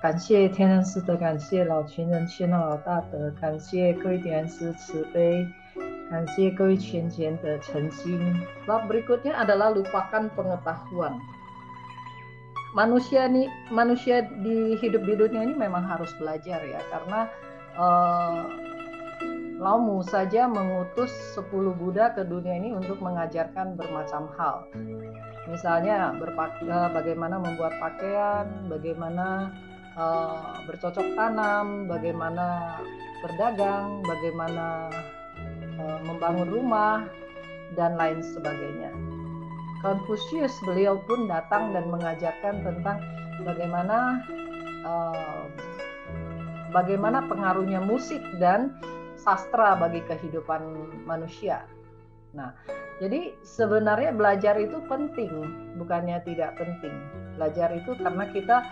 感谢天人师德，感谢老群人谦老大德，感谢各位点燃师慈悲，感谢各位全前的诚心。Bab berikutnya adalah lupakan pengetahuan. Manusia di hidup di dunia ini memang harus belajar ya, karena Laumu saja mengutus 10 Buddha ke dunia ini untuk mengajarkan bermacam hal. Misalnya bagaimana membuat pakaian, bagaimana bercocok tanam, bagaimana berdagang, bagaimana membangun rumah, dan lain sebagainya. Confucius beliau pun datang dan mengajarkan tentang bagaimana pengaruhnya musik dan sastra bagi kehidupan manusia. Nah, jadi sebenarnya belajar itu penting, bukannya tidak penting. Belajar itu karena kita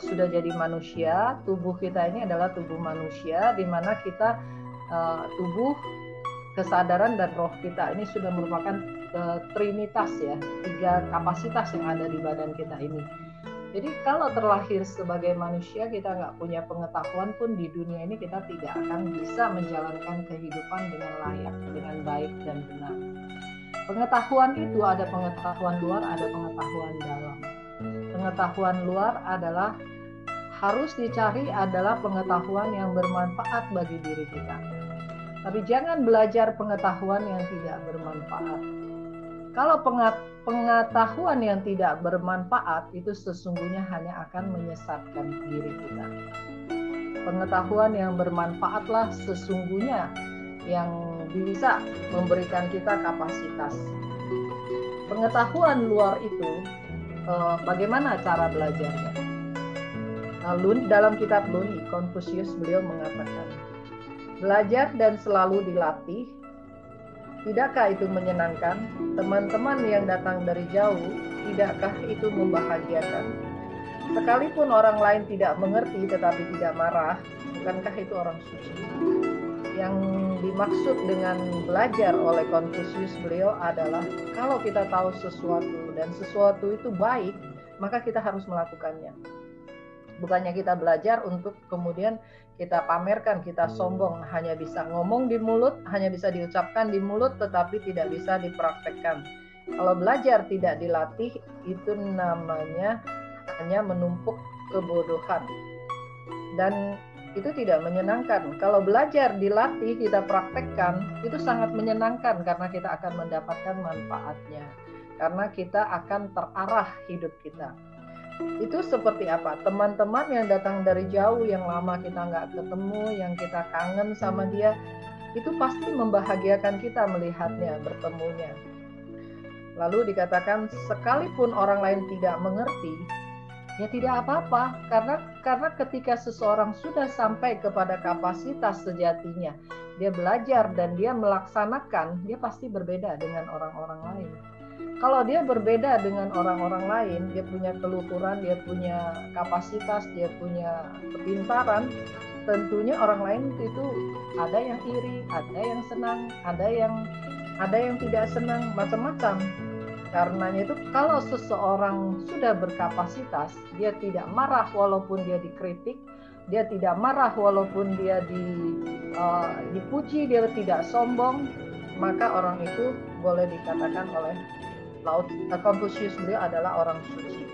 sudah jadi manusia, tubuh kita ini adalah tubuh manusia, di mana kita tubuh, kesadaran dan roh kita ini sudah merupakan trinitas ya, 3 kapasitas yang ada di badan kita ini. Jadi kalau terlahir sebagai manusia kita nggak punya pengetahuan pun di dunia ini kita tidak akan bisa menjalankan kehidupan dengan layak, dengan baik dan benar. Pengetahuan itu ada pengetahuan luar, ada pengetahuan dalam. Pengetahuan luar adalah harus dicari adalah pengetahuan yang bermanfaat bagi diri kita. Tapi jangan belajar pengetahuan yang tidak bermanfaat. Kalau pengetahuan yang tidak bermanfaat itu sesungguhnya hanya akan menyesatkan diri kita. Pengetahuan yang bermanfaatlah sesungguhnya yang bisa memberikan kita kapasitas. Pengetahuan luar itu bagaimana cara belajarnya? Dalam kitab Lun, Confucius beliau mengatakan, belajar dan selalu dilatih. Tidakkah itu menyenangkan? Teman-teman yang datang dari jauh, tidakkah itu membahagiakan? Sekalipun orang lain tidak mengerti tetapi tidak marah, bukankah itu orang suci? Yang dimaksud dengan belajar oleh Confucius beliau adalah kalau kita tahu sesuatu dan sesuatu itu baik, maka kita harus melakukannya. Bukannya kita belajar untuk kemudian kita pamerkan, kita sombong, hanya bisa ngomong di mulut, hanya bisa diucapkan di mulut, tetapi tidak bisa dipraktekkan. Kalau belajar tidak dilatih, itu namanya hanya menumpuk kebodohan. Dan itu tidak menyenangkan. Kalau belajar dilatih, kita praktekkan, itu sangat menyenangkan karena kita akan mendapatkan manfaatnya. Karena kita akan terarah hidup kita. Itu seperti apa? Teman-teman yang datang dari jauh, yang lama kita nggak ketemu, yang kita kangen sama dia, itu pasti membahagiakan kita melihatnya, bertemunya. Lalu dikatakan, sekalipun orang lain tidak mengerti, ya tidak apa-apa, karena ketika seseorang sudah sampai kepada kapasitas sejatinya, dia belajar dan dia melaksanakan, dia pasti berbeda dengan orang-orang lain. Kalau dia berbeda dengan orang-orang lain, dia punya keluhuran, dia punya kapasitas, dia punya kepintaran, tentunya orang lain itu ada yang iri, ada yang senang, ada yang tidak senang, macam-macam. Karenanya itu kalau seseorang sudah berkapasitas, dia tidak marah walaupun dia dikritik, dia tidak marah walaupun dia dipuji, dia tidak sombong, maka orang itu boleh dikatakan oleh Confucius beliau adalah orang suci.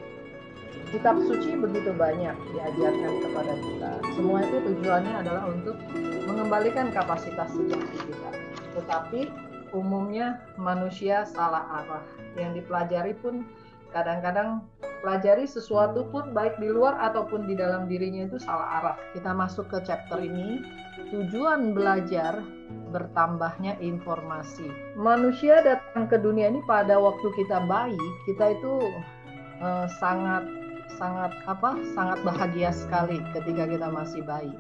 Kitab suci begitu banyak diajarkan kepada kita. Semua itu tujuannya adalah untuk mengembalikan kapasitas sejati kita. Tetapi umumnya manusia salah arah. Yang dipelajari pun kadang-kadang pelajari sesuatu pun baik di luar ataupun di dalam dirinya itu salah arah. Kita masuk ke chapter ini. Tujuan belajar bertambahnya informasi. Manusia datang ke dunia ini pada waktu kita bayi, kita itu sangat bahagia sekali ketika kita masih bayi.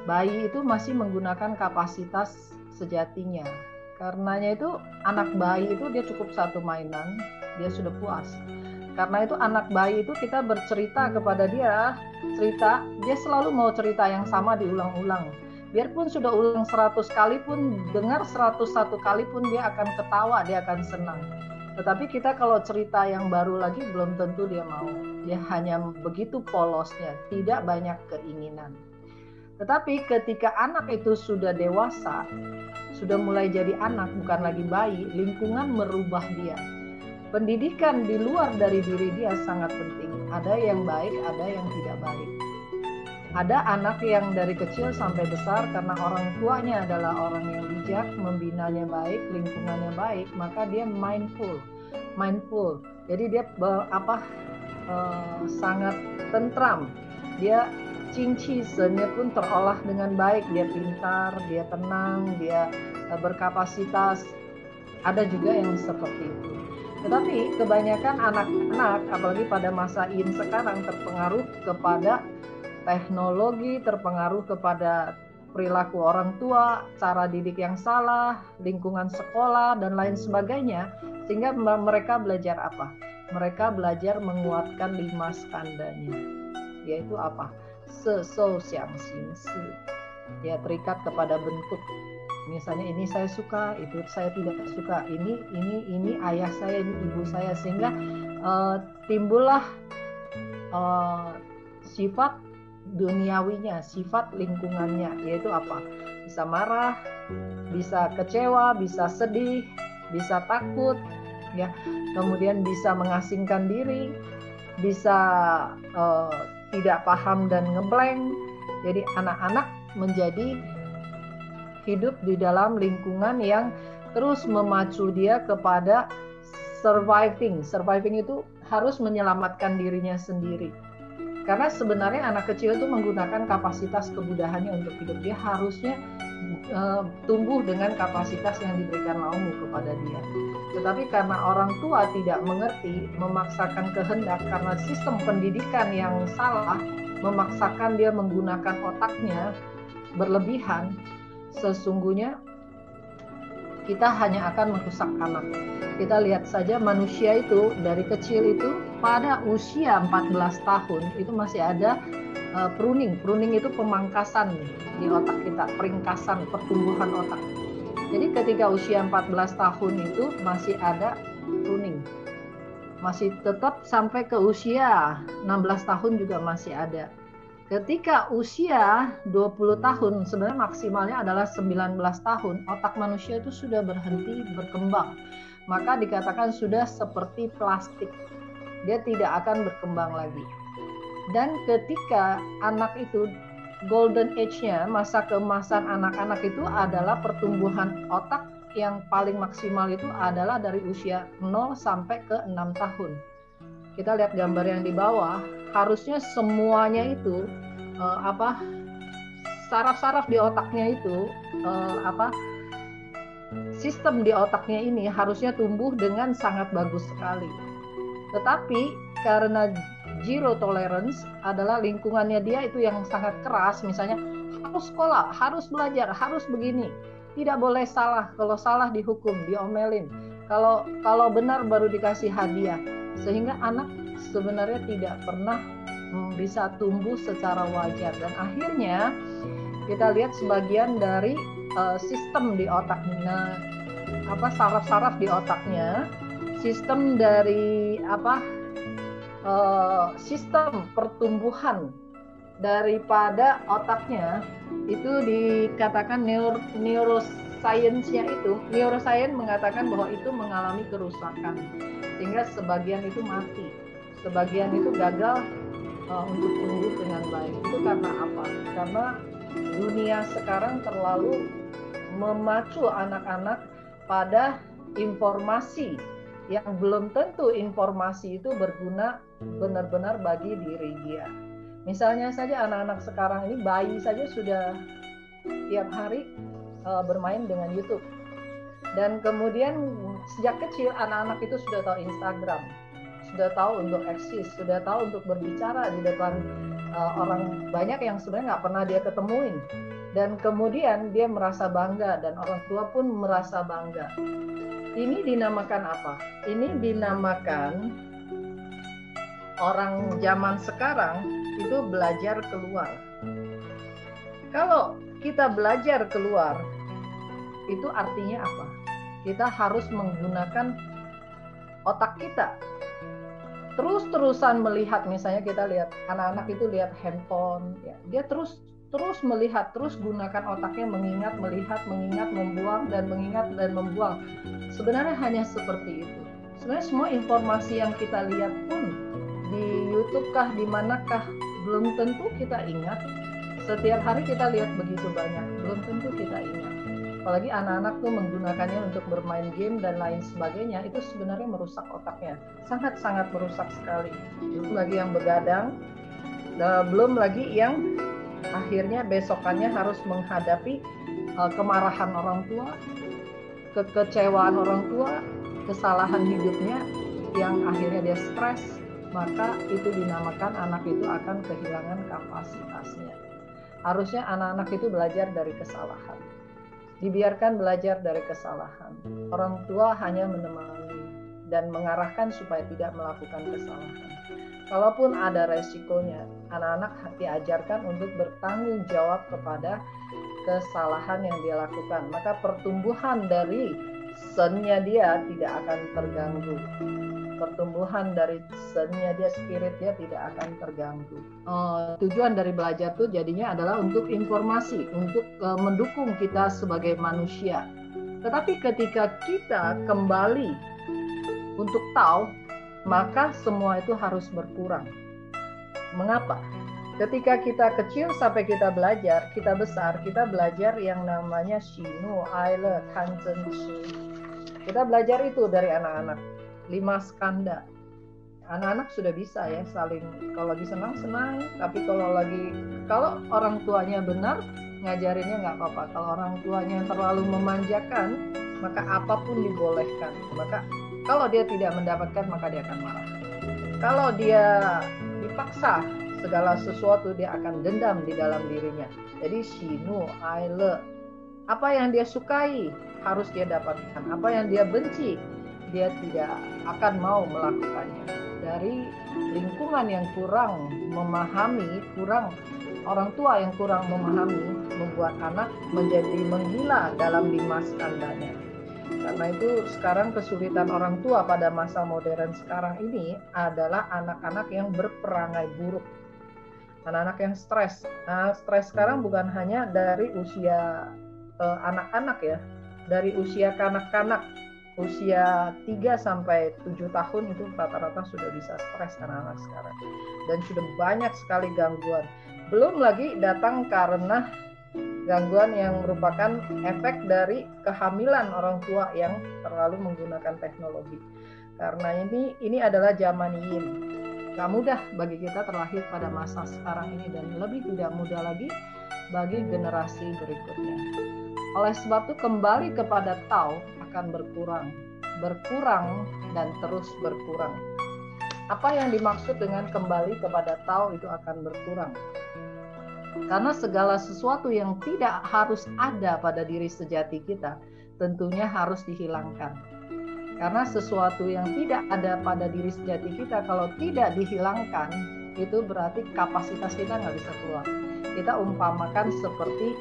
Bayi itu masih menggunakan kapasitas sejatinya. Karenanya itu anak bayi itu dia cukup satu mainan, dia sudah puas. Karena itu anak bayi itu kita bercerita kepada dia, dia selalu mau cerita yang sama diulang-ulang. Biarpun sudah ulang 100 kali pun, dengar 101 kali pun dia akan ketawa, dia akan senang. Tetapi kita kalau cerita yang baru lagi belum tentu dia mau. Dia hanya begitu polosnya, tidak banyak keinginan. Tetapi ketika anak itu sudah dewasa, sudah mulai jadi anak, bukan lagi bayi, lingkungan merubah dia. Pendidikan di luar dari diri dia sangat penting. Ada yang baik, ada yang tidak baik. Ada anak yang dari kecil sampai besar karena orang tuanya adalah orang yang bijak, membinanya baik, lingkungannya baik, maka dia mindful. Jadi dia sangat tentram. Dia cingcisennya pun terolah dengan baik. Dia pintar, dia tenang, dia berkapasitas. Ada juga yang seperti itu. Tetapi kebanyakan anak-anak, apalagi pada masa ini sekarang, terpengaruh kepada teknologi, terpengaruh kepada perilaku orang tua, cara didik yang salah, lingkungan sekolah, dan lain sebagainya. Sehingga mereka belajar apa? Mereka belajar menguatkan 5 skandanya. Yaitu apa? Ya, terikat kepada bentuk. Misalnya ini saya suka, itu saya tidak suka. Ini ayah saya, ini ibu saya. Sehingga timbullah sifat duniawinya, sifat lingkungannya, yaitu apa? Bisa marah, bisa kecewa, bisa sedih, bisa takut, ya. Kemudian bisa mengasingkan diri, bisa tidak paham dan ngeblank. Jadi anak-anak menjadi hidup di dalam lingkungan yang terus memacu dia kepada surviving. Surviving itu harus menyelamatkan dirinya sendiri. Karena sebenarnya anak kecil itu menggunakan kapasitas kebudahannya untuk hidup. Dia harusnya tumbuh dengan kapasitas yang diberikan Laumu kepada dia. Tetapi karena orang tua tidak mengerti, memaksakan kehendak karena sistem pendidikan yang salah, memaksakan dia menggunakan otaknya berlebihan, sesungguhnya kita hanya akan merusak anak. Kita lihat saja manusia itu dari kecil itu pada usia 14 tahun itu masih ada pruning. Pruning itu pemangkasan di otak kita, peringkasan pertumbuhan otak. Jadi ketika usia 14 tahun itu masih ada pruning. Masih tetap sampai ke usia 16 tahun juga masih ada. Ketika usia 20 tahun, sebenarnya maksimalnya adalah 19 tahun, otak manusia itu sudah berhenti berkembang. Maka dikatakan sudah seperti plastik. Dia tidak akan berkembang lagi. Dan ketika anak itu, golden age-nya, masa keemasan anak-anak itu adalah pertumbuhan otak yang paling maksimal itu adalah dari usia 0 sampai ke 6 tahun. Kita lihat gambar yang di bawah, harusnya semuanya itu saraf-saraf di otaknya itu sistem di otaknya ini harusnya tumbuh dengan sangat bagus sekali. Tetapi karena zero tolerance adalah lingkungannya dia itu yang sangat keras, misalnya harus sekolah, harus belajar, harus begini, tidak boleh salah, kalau salah dihukum, diomelin, kalau benar baru dikasih hadiah, sehingga anak sebenarnya tidak pernah bisa tumbuh secara wajar. Dan akhirnya kita lihat sebagian dari sistem di otaknya, saraf-saraf di otaknya, sistem dari sistem pertumbuhan daripada otaknya itu dikatakan neuroscience-nya itu, neuroscience mengatakan bahwa itu mengalami kerusakan, sehingga sebagian itu mati, sebagian itu gagal untuk tumbuh dengan baik. Itu karena apa? Karena dunia sekarang terlalu memacu anak-anak pada informasi yang belum tentu informasi itu berguna benar-benar bagi diri dia. Misalnya saja anak-anak sekarang ini, bayi saja sudah tiap hari bermain dengan YouTube. Dan kemudian sejak kecil anak-anak itu sudah tahu Instagram, sudah tahu untuk eksis, sudah tahu untuk berbicara di depan orang banyak yang sebenarnya nggak pernah dia ketemuin. Dan kemudian dia merasa bangga dan orang tua pun merasa bangga. Ini dinamakan apa? Ini dinamakan orang zaman sekarang itu belajar keluar. Kalau kita belajar keluar, itu artinya apa? Kita harus menggunakan otak kita. Terus-terusan melihat, misalnya kita lihat anak-anak itu lihat handphone, ya, dia terus melihat, terus gunakan otaknya mengingat, melihat, mengingat, membuang, dan mengingat dan membuang. Sebenarnya hanya seperti itu. Sebenarnya semua informasi yang kita lihat pun di YouTube kah, di manakah, belum tentu kita ingat. Setiap hari kita lihat begitu banyak, belum tentu kita ingat. Apalagi anak-anak tuh menggunakannya untuk bermain game dan lain sebagainya, itu sebenarnya merusak otaknya, sangat-sangat merusak sekali. Belum lagi yang begadang, belum lagi yang akhirnya besokannya harus menghadapi kemarahan orang tua, kekecewaan orang tua, kesalahan hidupnya yang akhirnya dia stres, maka itu dinamakan anak itu akan kehilangan kapasitasnya. Harusnya anak-anak itu belajar dari kesalahan. Dibiarkan belajar dari kesalahan. Orang tua hanya menemani dan mengarahkan supaya tidak melakukan kesalahan. Kalaupun ada resikonya, anak-anak diajarkan untuk bertanggung jawab kepada kesalahan yang dia lakukan. Maka pertumbuhan dari sennya dia tidak akan terganggu. Pertumbuhan dari sennya dia, spirit dia tidak akan terganggu. Tujuan dari belajar itu jadinya adalah untuk informasi, untuk mendukung kita sebagai manusia. Tetapi ketika kita kembali untuk tahu, maka semua itu harus berkurang. Mengapa? Ketika kita kecil sampai kita belajar, kita besar, kita belajar yang namanya Shinu, Aile, Kanzen, Shi. Kita belajar itu dari anak-anak. 5 skanda. Anak-anak sudah bisa ya saling, kalau lagi senang, tapi kalau orang tuanya benar, ngajarinnya nggak apa-apa. Kalau orang tuanya terlalu memanjakan, maka apapun dibolehkan. Maka kalau dia tidak mendapatkan, maka dia akan marah. Kalau dia dipaksa segala sesuatu, dia akan dendam di dalam dirinya. Jadi Shinu, Aile, apa yang dia sukai harus dia dapatkan. Apa yang dia benci, dia tidak akan mau melakukannya. Dari lingkungan yang kurang memahami, orang tua yang kurang memahami, membuat anak menjadi menggila dalam 5 skandanya. Karena itu sekarang kesulitan orang tua pada masa modern sekarang ini adalah anak-anak yang berperangai buruk. Anak-anak yang stres. Nah, stres sekarang bukan hanya dari usia anak-anak ya, dari usia kanak-kanak. Usia 3 sampai 7 tahun itu rata-rata sudah bisa stres anak-anak sekarang. Dan sudah banyak sekali gangguan. Belum lagi datang karena gangguan yang merupakan efek dari kehamilan orang tua yang terlalu menggunakan teknologi. Karena ini adalah zaman yin. Gak mudah bagi kita terlahir pada masa sekarang ini, dan lebih tidak mudah lagi bagi generasi berikutnya. Oleh sebab itu kembali kepada Tao akan berkurang dan terus berkurang. Apa yang dimaksud dengan kembali kepada Tao itu akan berkurang? Karena segala sesuatu yang tidak harus ada pada diri sejati kita tentunya harus dihilangkan. Karena sesuatu yang tidak ada pada diri sejati kita kalau tidak dihilangkan, itu berarti kapasitas kita nggak bisa keluar. Kita umpamakan seperti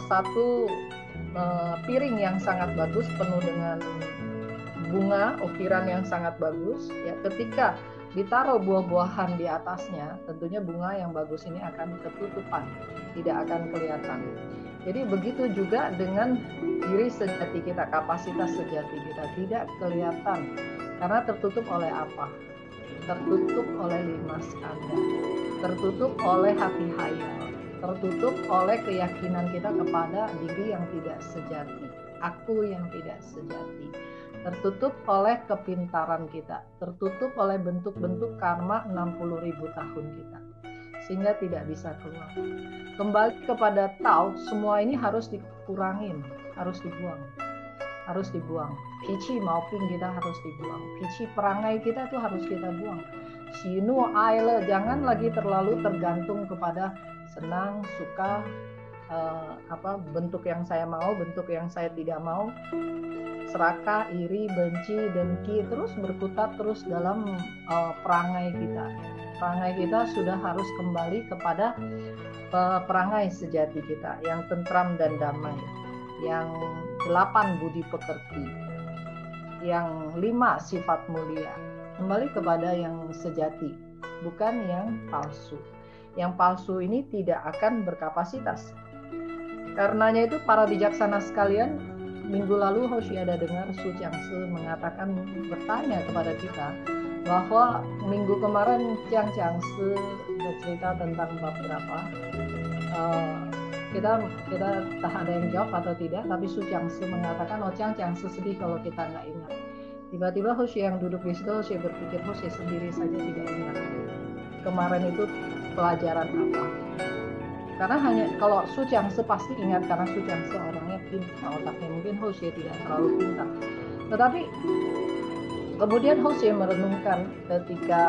satu piring yang sangat bagus penuh dengan bunga ukiran yang sangat bagus, ya, ketika ditaruh buah-buahan di atasnya, tentunya bunga yang bagus ini akan ketutupan, tidak akan kelihatan. Jadi begitu juga dengan diri sejati kita, kapasitas sejati kita tidak kelihatan karena tertutup oleh apa? Tertutup oleh 5 skanda, tertutup oleh hati hayal, tertutup oleh keyakinan kita kepada diri yang tidak sejati, aku yang tidak sejati, tertutup oleh kepintaran kita, tertutup oleh bentuk-bentuk karma 60.000 tahun kita, sehingga tidak bisa keluar. Kembali kepada Tao, semua ini harus dikurangin, harus dibuang. Pici maupun kita harus dibuang. Pici perangai kita itu harus kita buang. Shinu aile, jangan lagi terlalu tergantung kepada senang, suka, bentuk yang saya mau, bentuk yang saya tidak mau. serakah, iri, benci, dengki terus berkutat terus dalam perangai kita. Perangai kita sudah harus kembali kepada perangai sejati kita yang tentram dan damai, yang 8 budi pekerti, yang 5 sifat mulia. Kembali kepada yang sejati, bukan yang palsu. Yang palsu ini tidak akan berkapasitas. Karenanya itu para bijaksana sekalian, minggu lalu Hoshi ada dengar Su Changse mengatakan, bertanya kepada kita bahwa minggu kemarin Chiang Changse bercerita tentang bab berapa. Kita tak ada yang jawab atau tidak, tapi Su Changse mengatakan, Chiang Changse sedih kalau kita nggak ingat. Tiba-tiba Hoshi yang duduk di situ, Hoshi berpikir, Hoshi sendiri saja tidak ingat kemarin itu pelajaran apa. Karena hanya kalau Su Changse pasti ingat, karena Su Changse orangnya pintar otaknya, mungkin Hoshi tidak terlalu pintar. Tetapi kemudian Hoshi merenungkan ketika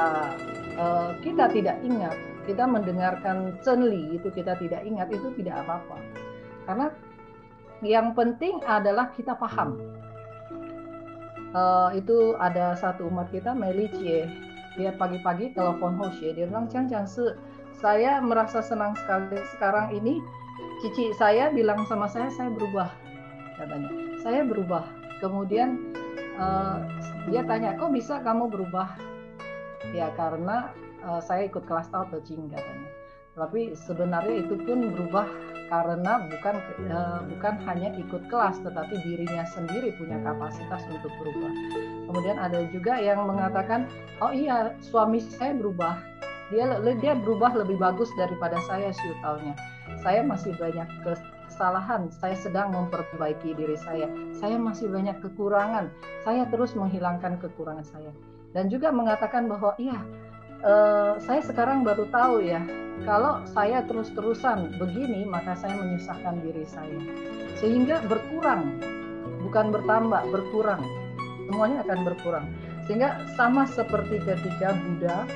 kita tidak ingat, kita mendengarkan cenli itu kita tidak ingat, itu tidak apa-apa. Karena yang penting adalah kita paham. Itu ada satu umat kita, Meli Chie, dia pagi-pagi telepon Hoshi, dia bilang, Chiang Changse, saya merasa senang sekali sekarang ini, cici saya bilang sama saya berubah, katanya, saya berubah. Kemudian dia tanya, kok bisa kamu berubah? Ya karena saya ikut kelas Tao Te Ching, katanya. Tapi sebenarnya itu pun berubah karena bukan hanya ikut kelas, tetapi dirinya sendiri punya kapasitas untuk berubah. Kemudian ada juga yang mengatakan, oh iya, suami saya berubah. Dia berubah lebih bagus daripada saya siutaunya. Saya masih banyak kesalahan, saya sedang memperbaiki diri saya. Saya masih banyak kekurangan, saya terus menghilangkan kekurangan saya. Dan juga mengatakan bahwa iya, saya sekarang baru tahu ya, kalau saya terus-terusan begini, maka saya menyusahkan diri saya. Sehingga berkurang, bukan bertambah, berkurang. Semuanya akan berkurang. Sehingga sama seperti ketika Buddha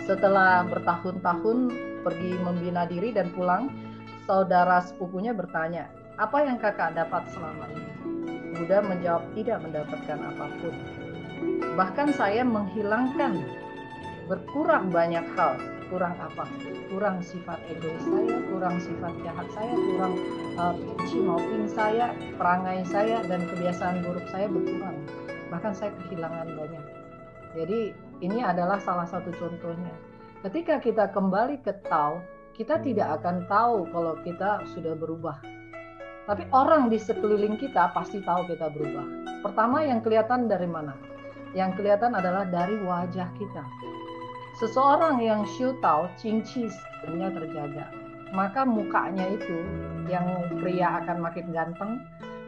setelah bertahun-tahun pergi membina diri dan pulang, saudara sepupunya bertanya, apa yang kakak dapat selama ini? Buddha menjawab, tidak mendapatkan apapun. Bahkan saya menghilangkan, berkurang banyak hal. Kurang apa? Kurang sifat egois saya, kurang sifat jahat saya, kurang cimoping saya, perangai saya, dan kebiasaan buruk saya berkurang. Bahkan saya kehilangan banyak. Jadi ini adalah salah satu contohnya. Ketika kita kembali ke Tao, kita tidak akan tahu kalau kita sudah berubah. Tapi orang di sekeliling kita pasti tahu kita berubah. Pertama yang kelihatan dari mana? Yang kelihatan adalah dari wajah kita. Seseorang yang Xiu Tao, Qing Qi sebenarnya terjaga, maka mukanya itu, yang pria akan makin ganteng,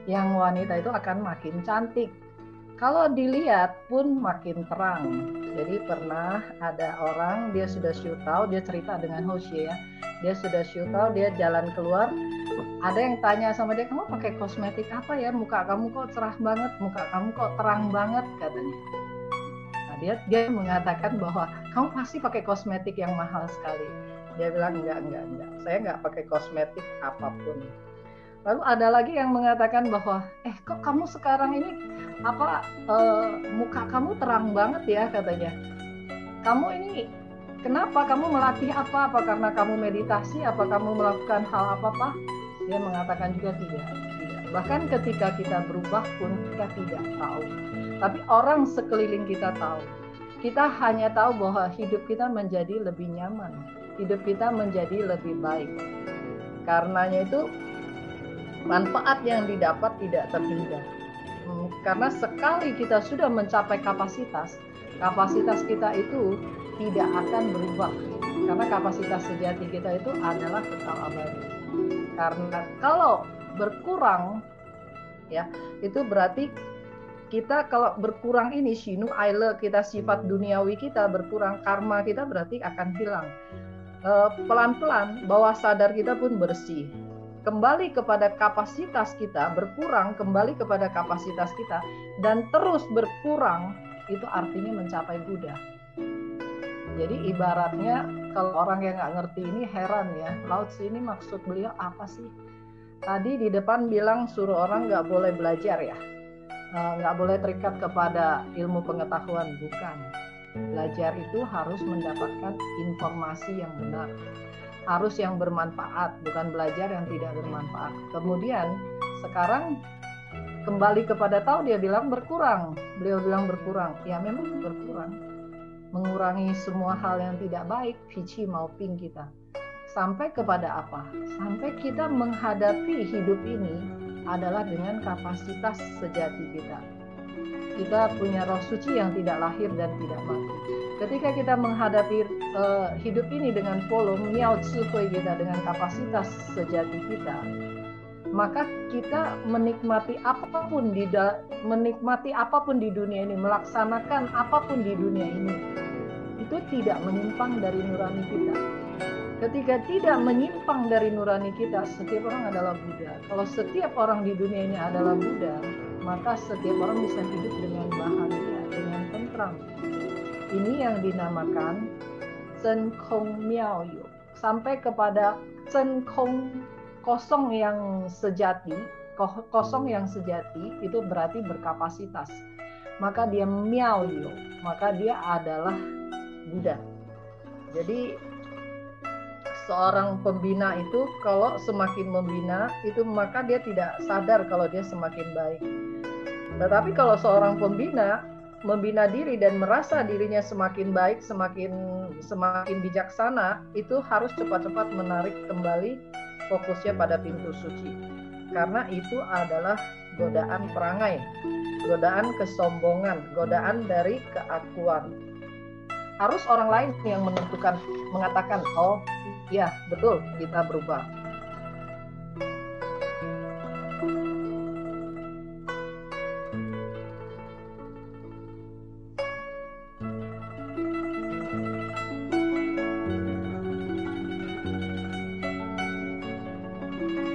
yang wanita itu akan makin cantik. Kalau dilihat pun makin terang. Jadi pernah ada orang, dia sudah Xiu Tao, dia cerita dengan Hoshi ya, dia sudah Xiu Tao, dia jalan keluar, ada yang tanya sama dia, kamu pakai kosmetik apa ya, muka kamu kok cerah banget, muka kamu kok terang banget, katanya. Nah, dia mengatakan bahwa kamu pasti pakai kosmetik yang mahal sekali. Dia bilang enggak, saya enggak pakai kosmetik apapun. Lalu ada lagi yang mengatakan bahwa kok kamu sekarang ini muka kamu terang banget ya, katanya. Kamu ini kenapa, kamu melatih apa karena kamu meditasi, apa kamu melakukan hal apa? Dia mengatakan juga tidak. Bahkan ketika kita berubah pun kita tidak tahu. Tapi orang sekeliling kita tahu. Kita hanya tahu bahwa hidup kita menjadi lebih nyaman, hidup kita menjadi lebih baik. Karenanya itu manfaat yang didapat tidak terhingga. Karena sekali kita sudah mencapai kapasitas kita itu tidak akan berubah. Karena kapasitas sejati kita itu adalah kekal abadi. Karena kalau berkurang, ya itu berarti kita kalau berkurang ini shinu aile kita, sifat duniawi kita berkurang, karma kita berarti akan hilang. Pelan-pelan bawah sadar kita pun bersih. Kembali kepada kapasitas kita, berkurang kembali kepada kapasitas kita, dan terus berkurang, itu artinya mencapai Buddha. Jadi ibaratnya kalau orang yang nggak ngerti ini heran ya, Lao Tzu ini maksud beliau apa sih? Tadi di depan bilang suruh orang nggak boleh belajar ya. nggak boleh terikat kepada ilmu pengetahuan, bukan. Belajar itu harus mendapatkan informasi yang benar, harus yang bermanfaat, bukan belajar yang tidak bermanfaat. Kemudian sekarang kembali kepada tahu, dia bilang berkurang, beliau bilang berkurang, ya memang berkurang, mengurangi semua hal yang tidak baik, pici mauping kita. Sampai kepada apa? Sampai kita menghadapi hidup ini adalah dengan kapasitas sejati kita. Kita punya roh suci yang tidak lahir dan tidak mati. Ketika kita menghadapi hidup ini dengan polo miao tsuhui kita, dengan kapasitas sejati kita, maka kita menikmati apapun di dunia ini, melaksanakan apapun di dunia ini, itu tidak menyimpang dari nurani kita. Ketika tidak menyimpang dari nurani kita, setiap orang adalah Buddha. Kalau setiap orang di dunia ini adalah Buddha, maka setiap orang bisa hidup dengan bahagia, dengan tentram. Ini yang dinamakan Zen Kong Miao Yu. Sampai kepada Zen Kong, kosong yang sejati. Kosong yang sejati itu berarti berkapasitas. Maka dia Miao Yu, maka dia adalah Buddha. Jadi seorang pembina itu kalau semakin membina itu, maka dia tidak sadar kalau dia semakin baik. Tetapi kalau seorang pembina membina diri dan merasa dirinya semakin baik, semakin bijaksana, itu harus cepat-cepat menarik kembali fokusnya pada pintu suci. Karena itu adalah godaan perangai, godaan kesombongan, godaan dari keakuan. Harus orang lain yang menentukan, mengatakan, oh ya betul kita berubah.